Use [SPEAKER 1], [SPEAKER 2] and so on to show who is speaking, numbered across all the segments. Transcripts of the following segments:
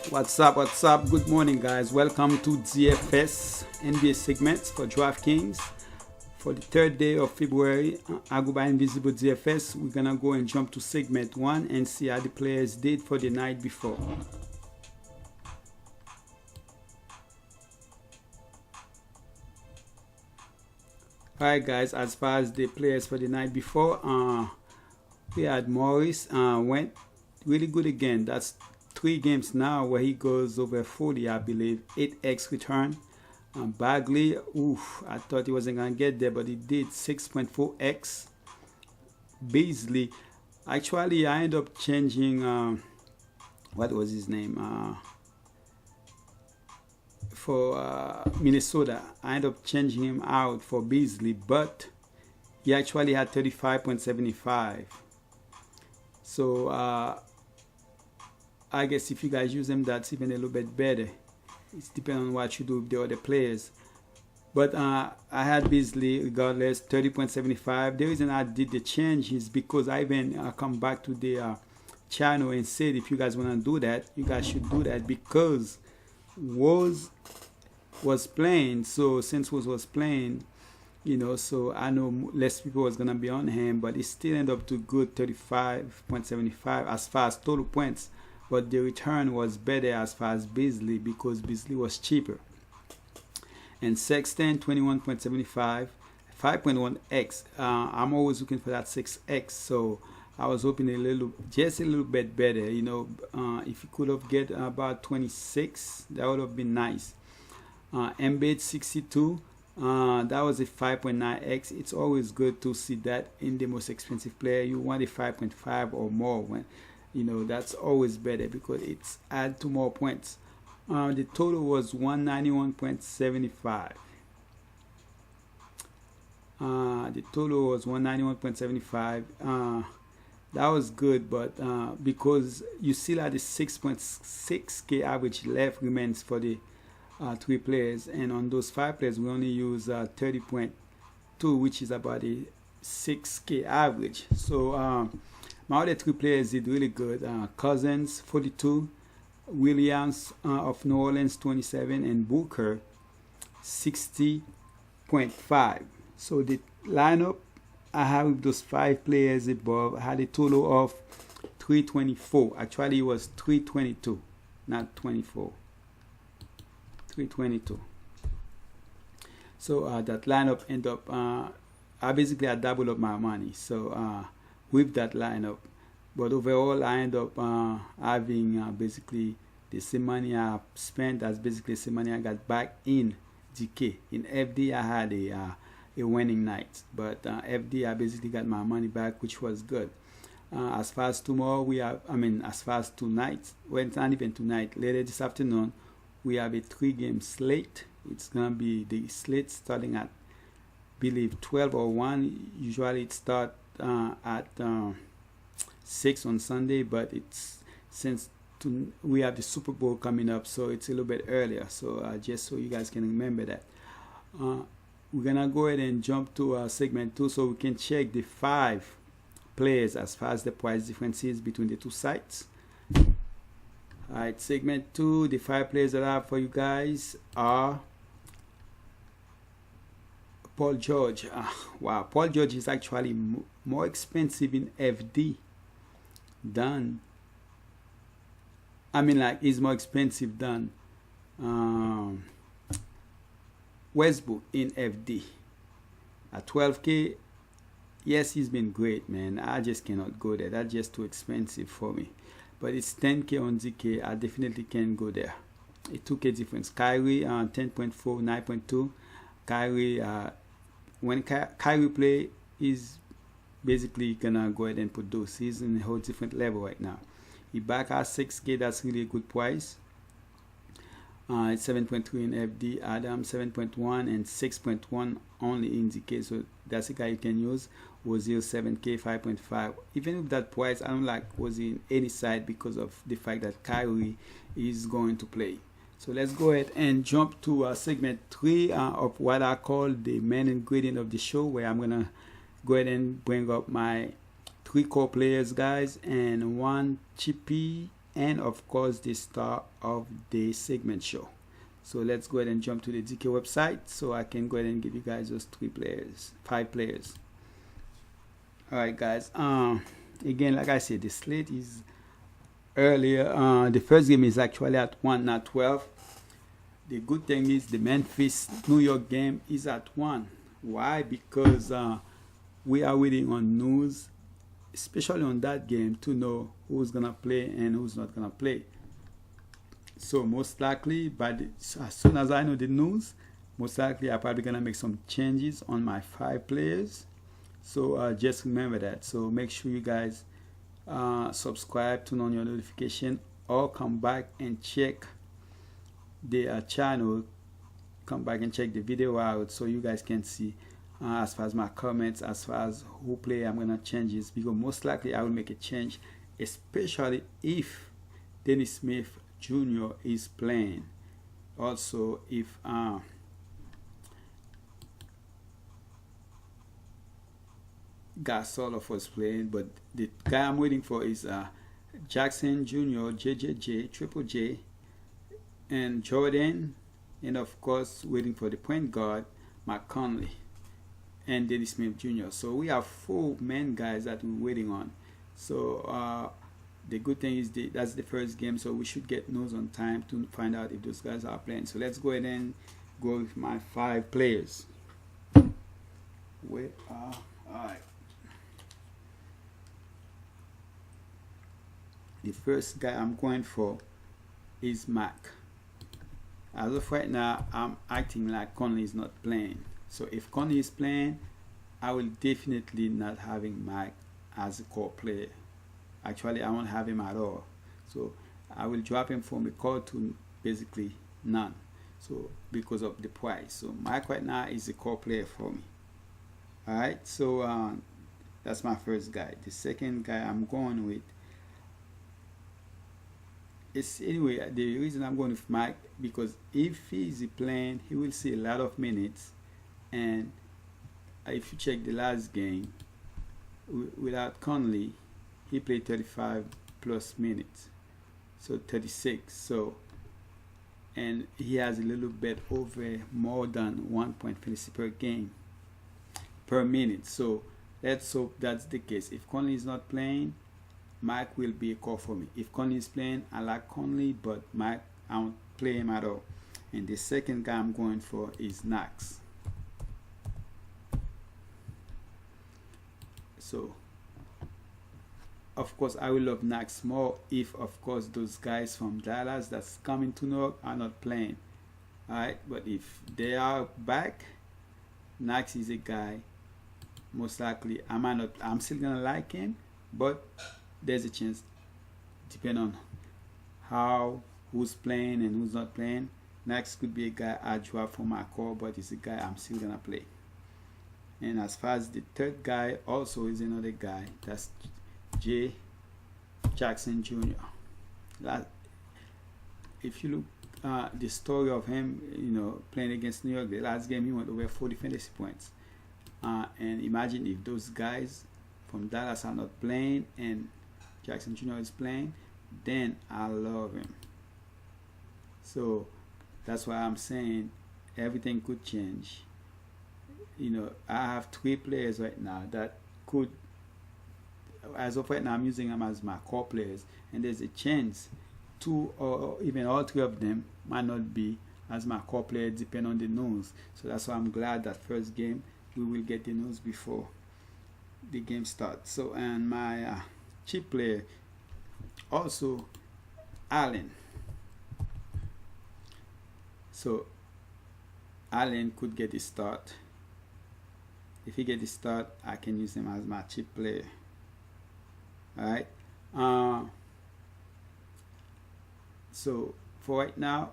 [SPEAKER 1] What's up? What's up? Good morning, guys. Welcome to DFS NBA segments for DraftKings. For the third day of February, I go by Invisible DFS. We're gonna go and jump to segment 1 and see how the players did for the night before. Alright, guys, as far as the players for the night before, we had Morris went really good again. That's 3 games now where he goes over 40, I believe. 8x return. Bagley, I thought he wasn't gonna get there, but he did. 6.4x. Beasley, actually I ended up changing what was his name for Minnesota. I ended up changing him out for Beasley, but he actually had 35.75. So I guess if you guys use them, that's even a little bit better. It's depending on what you do with the other players. But I had Beasley regardless, 30.75. The reason I did the change is because I even come back to the channel and said if you guys want to do that, you guys should do that because Woz was playing. So since Woz was playing, so I know less people was gonna be on him, but it still ended up to good 35.75 as far as total points. But the return was better as far as Beasley because Beasley was cheaper. And Sexton 21.75, 5.1x. I'm always looking for that 6x, so I was hoping just a little bit better. If you could have get about 26, that would have been nice. Embed 62. That was a 5.9x. It's always good to see that in the most expensive player. You want a 5.5 or more when that's always better because it's add 2 more points. The total was 191.75. The total was 191.75. That was good, but because you still had the 6.6k average left remains for the 3 players, and on those 5 players we only use 30.2, which is about a 6k average. So my other 3 players did really good. Cousins 42, Williams of New Orleans 27, and Booker 60.5. So the lineup I have with those 5 players above had a total of 324. Actually it was 322, not 24. 322. So that lineup ended up I basically had doubled up my money. So with that lineup, but overall I end up having basically the same money I spent as basically the same money I got back in DK. In FD I had a winning night, but FD I basically got my money back, which was good. As far as tomorrow as far as tonight, well, it's not even tonight, later this afternoon we have a 3-game slate. It's gonna be the slate starting at believe 12 or 1. Usually it starts at 6 on Sunday, but it's since we have the Super Bowl coming up, so it's a little bit earlier. So just so you guys can remember that, we're gonna go ahead and jump to segment 2 so we can check the 5 players as far as the price difference is between the 2 sites. Alright, segment 2, the 5 players that I have for you guys are Paul George. Wow, Paul George is actually more expensive in FD than he's more expensive than Westbrook in FD. At 12k, yes, he's been great, man. I just cannot go there. That's just too expensive for me. But it's 10k on DK. I definitely can go there. A 2k difference. Kyrie 10.4, 9.2. Kyrie when Kyrie play, is basically gonna go ahead and produce. He's in a whole different level right now. He back at 6k. That's really a good price. It's 7.3 in FD. Adam 7.1 and 6.1 only in DK. So that's a guy you can use. Ozil 7k, 5.5. Even with that price, I don't like Ozil in any side because of the fact that Kyrie is going to play. So let's go ahead and jump to segment 3 of what I call the main ingredient of the show, where I'm gonna go ahead and bring up my 3 core players, guys, and 1 chippy
[SPEAKER 2] and of course the star of the segment show. So let's go ahead and jump to the DK website so I can go ahead and give you guys those 5 players. Alright guys, again, like I said, the slate is earlier. The first game is actually at 1, not 12. The good thing is the Memphis New York game is at 1. Why? Because we are waiting on news, especially on that game, to know who's gonna play and who's not gonna play. So most likely, as soon as I know the news, most likely I'm probably gonna make some changes on my 5 players. So just remember that. So make sure you guys subscribe, turn on your notification, or come back and check the channel. Come back and check the video out so you guys can see as far as my comments, as far as who play I'm gonna change this, because most likely I will make a change, especially if Dennis Smith Jr. is playing. Also, if Gasol was playing, but the guy I'm waiting for is Jackson Jr., JJJ, Triple J, and Jordan, and of course waiting for the point guard Mark Conley and Dennis Smith Jr. So we have 4 main guys that we're waiting on. So the good thing is that's the first game, so we should get news on time to find out if those guys are playing. So let's go ahead and go with my 5 players. Alright. The first guy I'm going for is Mac. As of right now, I'm acting like Conley is not playing. So if Conley is playing, I will definitely not having Mac as a core player. Actually, I won't have him at all. So I will drop him from a core to basically none. So because of the price. So Mac right now is a core player for me. Alright, so that's my first guy. The second guy I'm going with is, anyway, the reason I'm going with Mike, because if he's playing, he will see a lot of minutes, and if you check the last game without Conley, he played 35 plus minutes, so 36. So, and he has a little bit over more than 1 point fantasy per game per minute. So let's hope that's the case. If Conley is not playing, Mike will be a call for me. If Conley is playing, I like Conley, but Mike, I won't play him at all. And the second guy I'm going for is Knox. So, of course, I will love Knox more if, of course, those guys from Dallas that's coming to New York are not playing. Alright, but if they are back, Knox is a guy, most likely, I'm still gonna like him, but there's a chance, depending on who's playing and who's not playing. Knox could be a guy I drop from my core, but he's a guy I'm still gonna play. And as far as the third guy, also is another guy, that's Jackson Jr. If you look the story of him, playing against New York, the last game he went over 40 fantasy points. And imagine if those guys from Dallas are not playing and Jackson Jr. is playing, then I love him. So that's why I'm saying everything could change. I have 3 players right now that could, as of right now, I'm using them as my core players, and there's a chance 2 or even all 3 of them might not be as my core player, depending on the news. So that's why I'm glad that first game we will get the news before the game starts. So, and my cheap player also Allen. So Allen could get the start. If he get the start, I can use him as my cheap player. Alright. So for right now,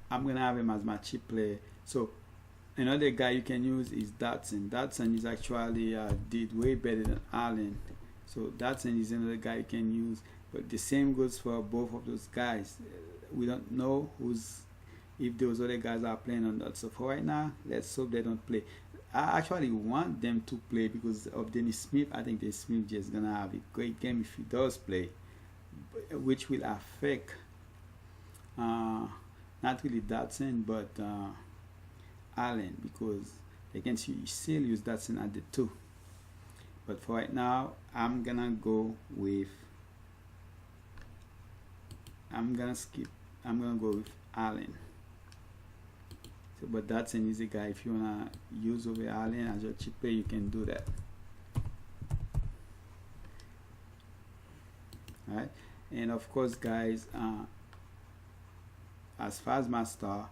[SPEAKER 2] I'm gonna have him as my cheap player. So another guy you can use is Dotson. Dotson is actually did way better than Allen. So Dotson is another guy you can use. But the same goes for both of those guys. We don't know if those other guys are playing or not. So for right now, let's hope they don't play. I actually want them to play because of Dennis Smith. I think Dennis Smith is gonna have a great game if he does play.
[SPEAKER 1] which will affect not really Dotson but Allen, because you can see you still use Dotson at the 2. But for right now, I'm gonna go with I'm gonna go with Allen. So, but that's an easy guy. If you wanna use over Allen as your cheap play, you can do that. Alright, and of course, guys, as far as my star,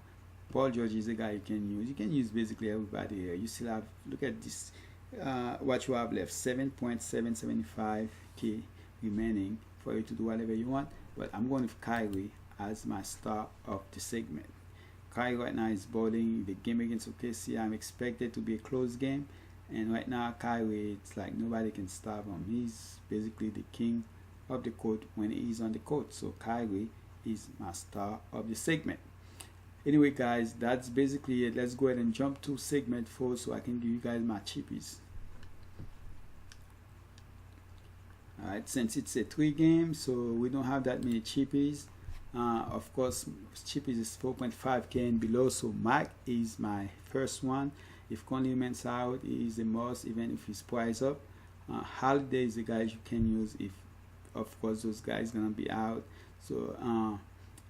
[SPEAKER 1] Paul George is a guy you can use. You can use basically everybody here. You still have, look at this, what you have left, 7.775k remaining for you to do whatever you want. But I'm going with Kyrie as my star of the segment. Kyrie right now is bowling the game against OKC. I'm expected to be a close game, and right now Kyrie, it's like nobody can stop him. He's basically the king of the court when he's on the court. So Kyrie is my star of the segment. Anyway, guys, that's basically it. Let's go ahead and jump to segment 4 so I can give you guys my cheapies. Alright, since it's a 3 game, so we don't have that many cheapies. Of course, cheapies is 4.5k and below, so Mac is my first one. If Conley Man's out, he is the most, even if he's price up. Holiday is the guys you can use if, of course, those guys gonna be out. So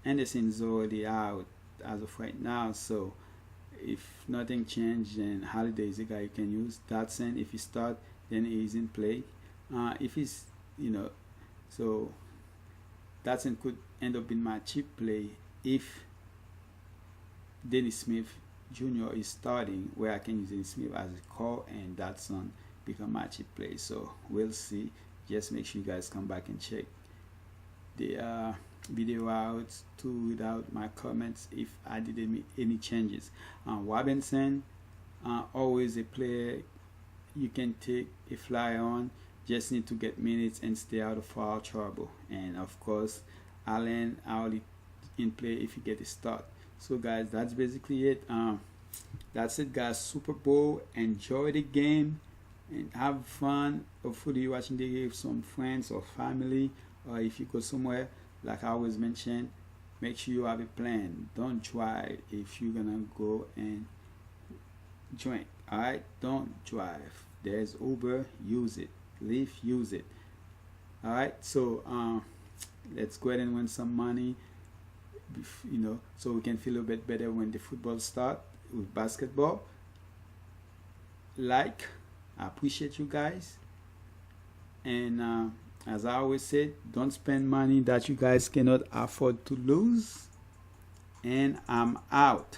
[SPEAKER 1] Anderson is already out as of right now, so if nothing changed, then Holiday is the guy you can use. Dotson, if he start, then he's in play. If he's, so Dotson could end up in my cheap play if Dennis Smith Jr. is starting, where I can use Dennis Smith as a call and Dotson become my cheap play. So we'll see. Just make sure you guys come back and check the video out to without my comments if I did any changes. Robinson, always a player you can take a fly on. Just need to get minutes and stay out of foul trouble. And of course, Allen only in play if you get a start. So guys, that's basically it. That's it, guys. Super Bowl. Enjoy the game and have fun. Hopefully you're watching the game with some friends or family, or if you go somewhere, like I always mention, make sure you have a plan. Don't drive if you're gonna go and drink. Alright, don't drive. There's Uber, use it. Lyft, use it. Alright, so let's go ahead and win some money, so we can feel a bit better when the football start with basketball. I appreciate you guys, and as I always said, don't spend money that you guys cannot afford to lose. And I'm out.